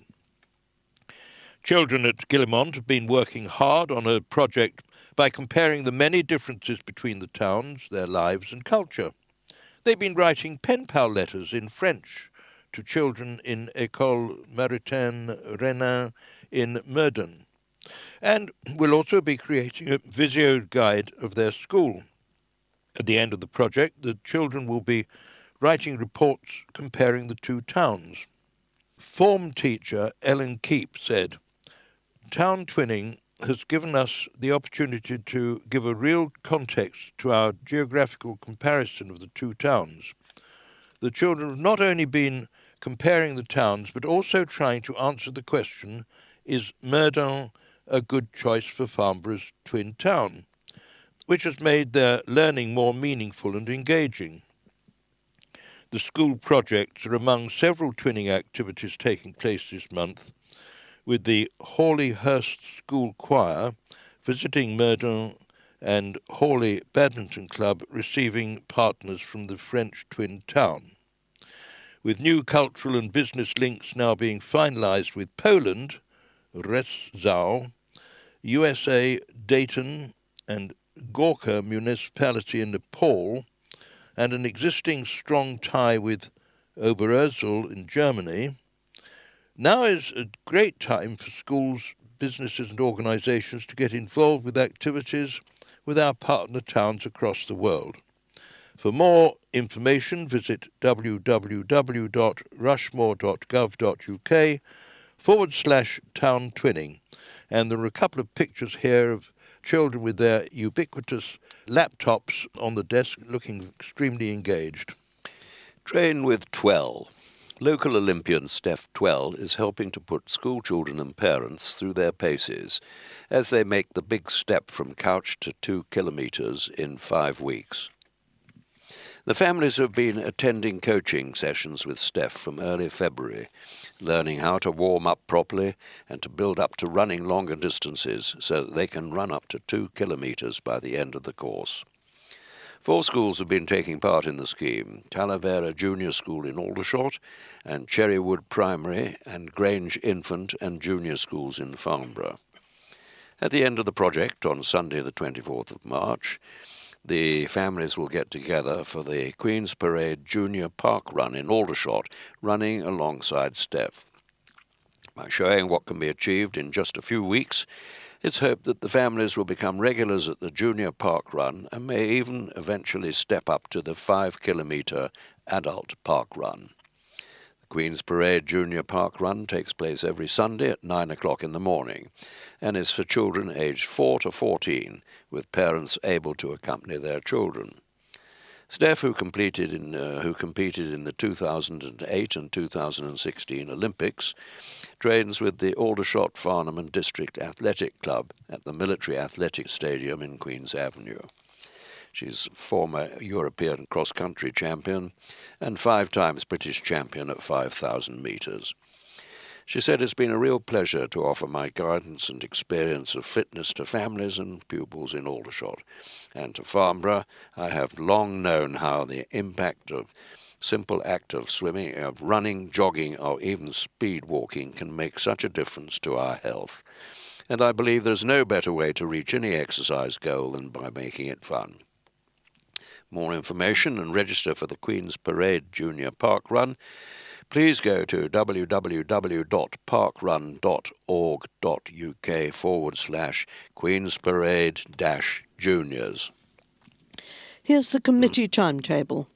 Children at Guillemont have been working hard on a project by comparing the many differences between the towns, their lives and culture. They've been writing pen pal letters in French to children in École Maritime Renin in Meudon, and will also be creating a video guide of their school. At the end of the project, the children will be writing reports comparing the two towns. Form teacher Ellen Keep said, "Town twinning has given us the opportunity to give a real context to our geographical comparison of the two towns. The children have not only been comparing the towns, but also trying to answer the question, is Meudon a good choice for Farnborough's twin town?" which has made their learning more meaningful and engaging. The school projects are among several twinning activities taking place this month, with the Hawley Hurst School Choir visiting Meudon and Hawley Badminton Club receiving partners from the French twin town. With new cultural and business links now being finalised with Poland, Rzeszów, USA, Dayton and Gorka municipality in Nepal, and an existing strong tie with Oberursel in Germany, now is a great time for schools, businesses and organisations to get involved with activities with our partner towns across the world. For more information, visit www.rushmore.gov.uk/town twinning. And there are a couple of pictures here of children with their ubiquitous laptops on the desk looking extremely engaged. Train with Twell. Local Olympian Steph Twell is helping to put schoolchildren and parents through their paces as they make the big step from couch to 2 kilometres in 5 weeks. The families have been attending coaching sessions with Steph from early February, learning how to warm up properly and to build up to running longer distances so that they can run up to 2 kilometres by the end of the course. 4 schools have been taking part in the scheme: Talavera Junior School in Aldershot and Cherrywood Primary and Grange Infant and Junior Schools in Farnborough. At the end of the project, on Sunday the 24th of March, the families will get together for the Queen's Parade Junior Park Run in Aldershot, running alongside Steph. By showing what can be achieved in just a few weeks, it's hoped that the families will become regulars at the Junior Park Run and may even eventually step up to the 5-kilometre adult park run. The Queen's Parade Junior Park Run takes place every Sunday at 9 o'clock in the morning and is for children aged 4 to 14, with parents able to accompany their children. Steph, who competed in the 2008 and 2016 Olympics, trains with the Aldershot Farnham and District Athletic Club at the Military Athletic Stadium in Queen's Avenue. She's former European cross-country champion and 5 times British champion at 5,000 metres. She said, "It's been a real pleasure to offer my guidance and experience of fitness to families and pupils in Aldershot. And to Farnborough, I have long known how the impact of simple act of swimming, of running, jogging, or even speed walking can make such a difference to our health. And I believe there's no better way to reach any exercise goal than by making it fun." More information and register for the Queen's Parade Junior Park Run, please go to www.parkrun.org.uk/Queen's Parade-Juniors. Here's the committee timetable.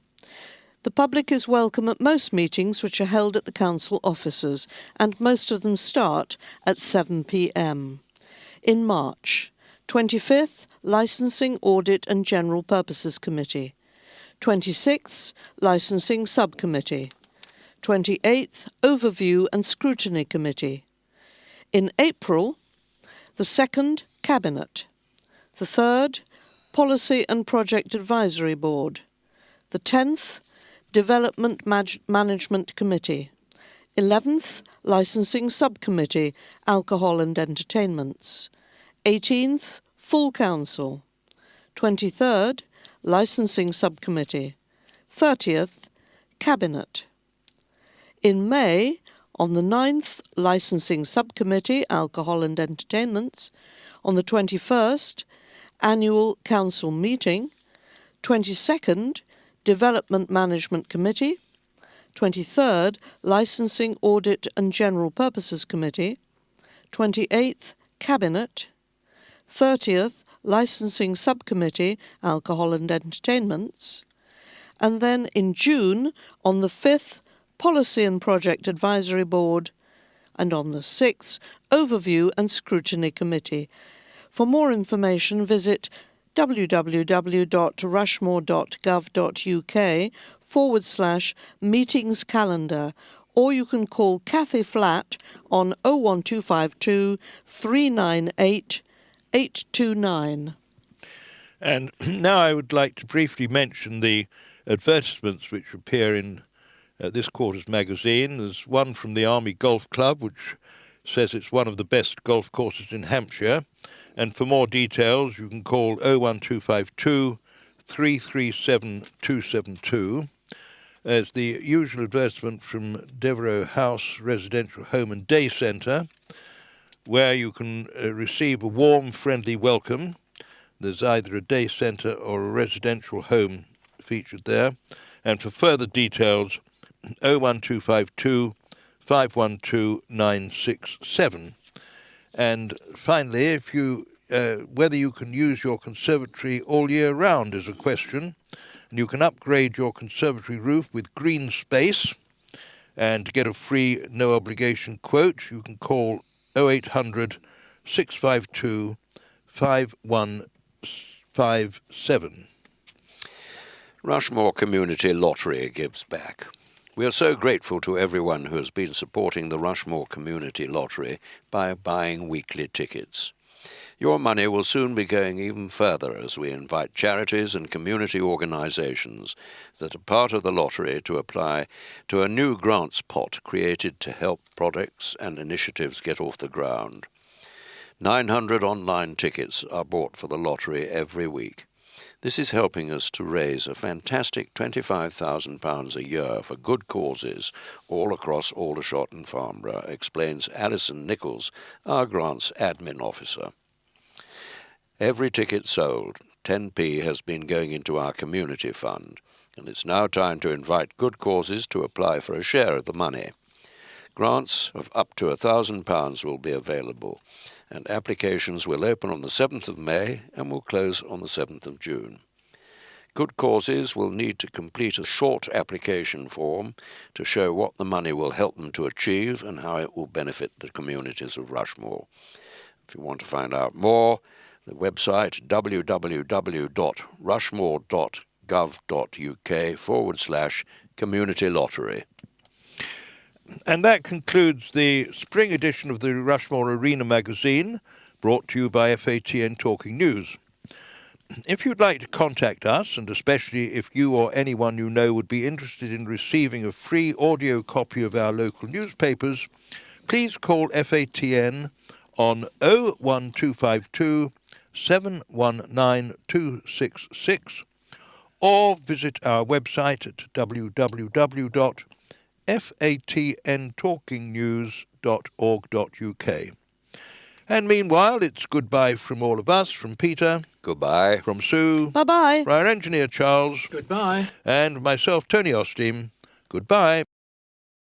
The public is welcome at most meetings which are held at the council offices, and most of them start at 7 p.m. In March, 25th, Licensing, Audit and General Purposes Committee. 26th, Licensing Subcommittee. 28th, Overview and Scrutiny Committee. In April, the 2nd, Cabinet. The 3rd, Policy and Project Advisory Board. The 10th, Development Management Committee. 11th, Licensing Subcommittee, Alcohol and Entertainments. 18th, Full Council. 23rd, Licensing Subcommittee. 30th, Cabinet. In May, on the 9th, Licensing Subcommittee, Alcohol and Entertainments. On the 21st, Annual Council Meeting. 22nd, Development Management Committee. 23rd, Licensing, Audit and General Purposes Committee. 28th, Cabinet. 30th, Licensing Subcommittee, Alcohol and Entertainments. And then in June, on the 5th, Policy and Project Advisory Board, and on the 6th, Overview and Scrutiny Committee. For more information, visit www.rushmore.gov.uk/meetings calendar, or you can call Kathy Flatt on 01252 398 829. And now I would like to briefly mention the advertisements which appear in this quarter's magazine. There's one from the Army Golf Club, which says it's one of the best golf courses in Hampshire. And for more details, you can call 01252 337 272. There's the usual advertisement from Devereux House Residential Home and Day Centre, where you can receive a warm, friendly welcome. There's either a day centre or a residential home featured there. And for further details, 01252 512 967. And finally, if you whether you can use your conservatory all year round is a question. And you can upgrade your conservatory roof with Green Space. And to get a free, no-obligation quote, you can call 0800 652 5157. Rushmore Community Lottery gives back. We are so grateful to everyone who has been supporting the Rushmore Community Lottery by buying weekly tickets. Your money will soon be going even further as we invite charities and community organisations that are part of the lottery to apply to a new grants pot created to help projects and initiatives get off the ground. 900 online tickets are bought for the lottery every week. This is helping us to raise a fantastic £25,000 a year for good causes all across Aldershot and Farnborough, explains Alison Nichols, our grants admin officer. Every ticket sold, 10p, has been going into our community fund, and it's now time to invite good causes to apply for a share of the money. Grants of up to £1,000 will be available, and applications will open on the 7th of May and will close on the 7th of June. Good causes will need to complete a short application form to show what the money will help them to achieve and how it will benefit the communities of Rushmore. If you want to find out more, the website www.rushmore.gov.uk/community lottery. And that concludes the spring edition of the Rushmore Arena magazine, brought to you by FATN Talking News. If you'd like to contact us, and especially if you or anyone you know would be interested in receiving a free audio copy of our local newspapers, please call FATN on 01252 719 266 or visit our website at www.fatntalkingnews.org.uk. And meanwhile, it's goodbye from all of us, from Peter. Goodbye. From Sue. Bye-bye. From our engineer, Charles. Goodbye. And myself, Tony Osteen. Goodbye.